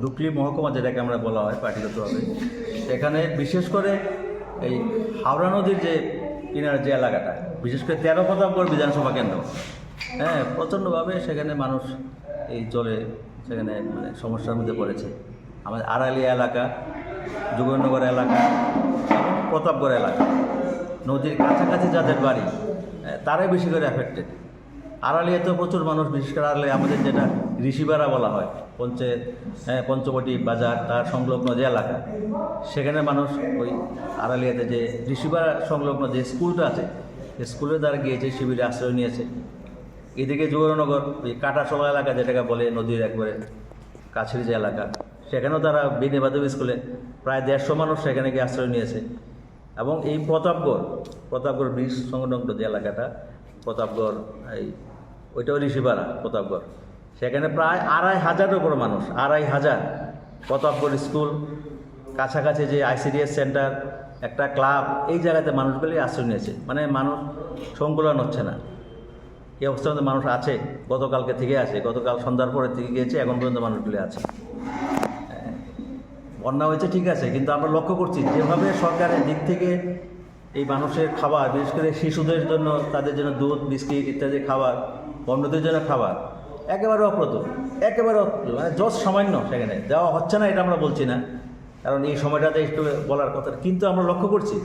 ডুকলি মহকুমা যেটাকে আমরা বলা হয় পার্টিগতভাবে, সেখানে বিশেষ করে এই হাওড়া নদীর যে কিনার যে এলাকাটা, বিশেষ করে 13 প্রতাপগড় বিধানসভা কেন্দ্র, হ্যাঁ, প্রচণ্ডভাবে সেখানে মানুষ এই জলে সেখানে মানে সমস্যার মধ্যে পড়েছে। আমাদের আড়ালিয়া এলাকা, যোগনগর এলাকা এবং প্রতাপগড় এলাকা, নদীর কাছাকাছি যাদের বাড়ি তারাই বেশি করে অ্যাফেক্টেড। আড়ালিয়াতেও প্রচুর মানুষ, বিশেষ করে আড়ালিয়া আমাদের যেটা ঋষিপাড়া বলা হয়, পঞ্চবটি বাজার তার সংলগ্ন যে এলাকা, সেখানে মানুষ ওই আড়ালিয়াতে যে ঋষিপাড়া সংলগ্ন যে স্কুলটা আছে, সেই স্কুলের দ্বারা গিয়েছে, শিবিরে আশ্রয় নিয়েছে। এদিকে যোগনগর ওই কাটাসোলা এলাকা যেটাকে বলে, নদীর একবারে কাছের যে এলাকা, সেখানেও তারা বিনে মাধ্যমিক স্কুলে প্রায় 150 মানুষ সেখানে গিয়ে আশ্রয় নিয়েছে। এবং এই প্রতাপগড় ব্রিজ সংলগ্ন যে এলাকাটা, প্রতাপগড় এই ওইটাও ঋষিপাড়া প্রতাপগড়, সেখানে প্রায় 2500-এর উপর মানুষ, 2500। প্রতাপগড় স্কুল, কাছাকাছি যে ICDS সেন্টার, একটা ক্লাব, এই জায়গাতে মানুষগুলি আশ্রয় নিয়েছে। মানে মানুষ সংকুলন হচ্ছে না, এই অবস্থার মধ্যে মানুষ আছে, গতকালকে থেকে আছে, গতকাল সন্ধ্যার পরে থেকে গিয়েছে, এখন পর্যন্ত মানুষগুলি আছে। বন্যা হয়েছে ঠিক আছে, কিন্তু আমরা লক্ষ্য করছি যেভাবে সরকারের দিক থেকে এই মানুষের খাবার, বিশেষ করে শিশুদের জন্য, তাদের জন্য দুধ, বিস্কিট ইত্যাদি খাবার, অন্যদের জন্য খাবার একেবারে অপ্রতুল, মানে যত সামান্য সেখানে দেওয়া হচ্ছে না, এটা আমরা বলছি না, কারণ এই সময়টাতে একটু বলার কথা। কিন্তু আমরা লক্ষ্য করছি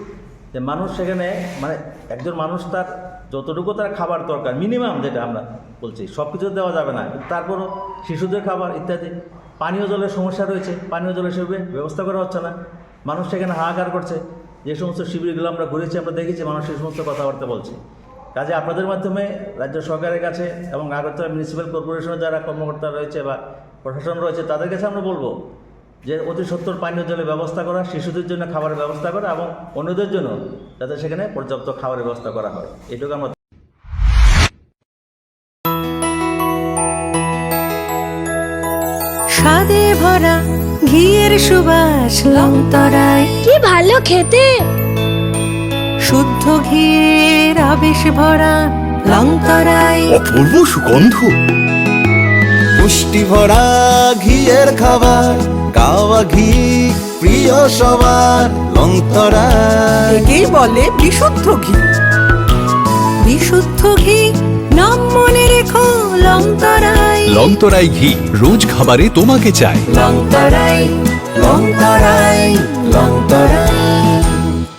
যে মানুষ সেখানে, মানে একজন মানুষ তার যতটুকু তার খাবার দরকার মিনিমাম, যেটা আমরা বলছি, সব কিছু দেওয়া যাবে না, কিন্তু তারপরও শিশুদের খাবার ইত্যাদি, পানীয় জলের সমস্যা রয়েছে, পানীয় জলের সেভাবে ব্যবস্থা করা হচ্ছে না। মানুষ সেখানে হাহাকার করছে। যে সমস্ত শিবিরগুলো আমরা ঘুরেছি, আমরা দেখেছি মানুষ সেই সমস্ত কথাবার্তা বলছে। কাজে আপনাদের মাধ্যমে রাজ্য সরকারের কাছে এবং আগরতলা মিউনিসিপ্যাল কর্পোরেশনের যারা কর্মকর্তা রয়েছে বা প্রশাসন রয়েছে, তাদের কাছে আমরা বলবো যে অতি সত্বর পানীয় জলের ব্যবস্থা করা, শিশুদের জন্য খাবারের ব্যবস্থা করা এবং অন্যদের জন্য যাতে সেখানে পর্যাপ্ত খাবারের ব্যবস্থা করা হয়, এটুকু আমরা। স্বাদে ভরা ঘিয়ের সুবাস লংতরায়, কি ভালো খেতে। শুদ্ধ ঘিয়ের আবেশ ভরা লংতরায়, অপূর্ব সুগন্ধ, পুষ্টি ভরা ঘিয়ের খাবার, গাওয়া ঘি প্রিয় সবার লংতরায়। একেই বলে বিশুদ্ধ ঘি। বিশুদ্ধ ঘি নাম মনে রেখো লংতরায়। লংতরাই ঘি রোজ খাবারে তোমাকে চাই। লংতরায়, লংতরায়, লংতরায়।